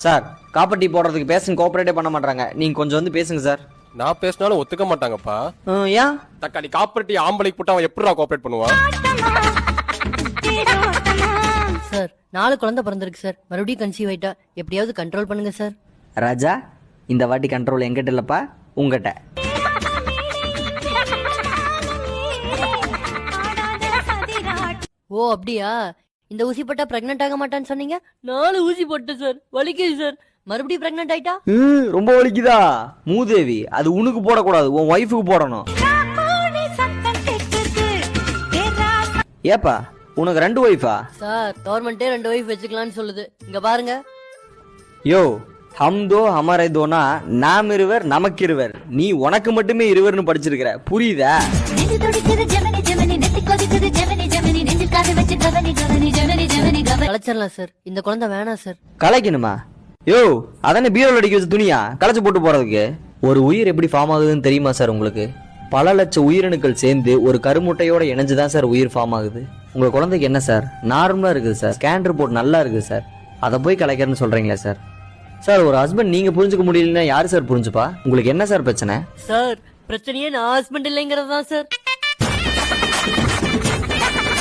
Sir copper tea போடுறதுக்கு பேசுங்க, கோஆபரேட்டே பண்ண மாட்டாங்க. நீங்க கொஞ்சம் வந்து பேசுங்க சார். நான் பேசினாலும் ஒத்துக்க மாட்டாங்கப்பா. ஏன்? தக்காளி காப்பரேட்டி ஆம்பளைக்கு போட்டு அவன் எப்படிடா கோஆபரேட் பண்ணுவான்? சார் 4 குழந்தை பிறந்திருக்கு சார். மறுபடியும் கன்சீவ் ஆயிட்டா எப்படியாவது கண்ட்ரோல் பண்ணுங்க சார். ராஜா, இந்த வாட்டி கண்ட்ரோல் எங்கிட்ட இல்லப்பா, உங்ககிட்ட. ஓ அப்படியா? இந்த ஊசி போட்டா பிரெக்னென்ட் ஆக மாட்டான்னு சொன்னீங்க. 4 ஊசி போட்டேன் சார், வலிக்குது சார். மறுபடியும் பிரெக்னென்ட் ஆயிட்டா? ரொம்ப வலிக்குதா? மூதேவி, அது உனக்கு போடக்கூடாது, உன் ஒய்ஃபுக்கு போடணும். ஏப்பா உனக்கு 2 ஒய்ஃபா? சார் கவர்மெண்டே 2 ஒய்ஃப் வச்சுக்கலாம்னு சொல்லுது. இங்க பாருங்க. யோ, ஹம் தோ ஹமாரே தோனா, நாம் இருவர் நமக்கு இருவர். நீ உனக்கு மட்டுமே இருவர்னு படிச்சிருக்கிற, புரியுதா? கலைச்சிடலாம் சார், இந்த குழந்தை வேணாம் சார். கலைக்கணுமா? யோ, அதானே பீரோல அடிக்க வச்ச துணியா கலைச்சு போட்டு போறதுக்கு? ஒரு உயிர் எப்படி ஃபார்ம் ஆகுதுன்னு தெரியுமா சார் உங்களுக்கு? பல லட்சம் உயிரணுக்கள் சேர்ந்து ஒரு கருமுட்டையோட இணைஞ்சுதான் சார் உயிர் ஃபார்ம் ஆகுது. உங்க குழந்தைக்கு என்ன சார், நார்மலா இருக்குது சார், ஸ்கேன் ரிப்போர்ட் நல்லா இருக்குது சார், அதை போய் கலைக்கிறேன்னு சொல்றீங்களா சார்? சார் ஒரு ஹஸ்பண்ட் நீங்க புரிஞ்சுக்க முடியலன்னா யாரு சார் புரிஞ்சுப்பா? உங்களுக்கு என்ன சார் பிரச்சனை? சார் பிரச்சனையே நான் ஹஸ்பண்ட் இல்லைங்கிறது தான் சார்.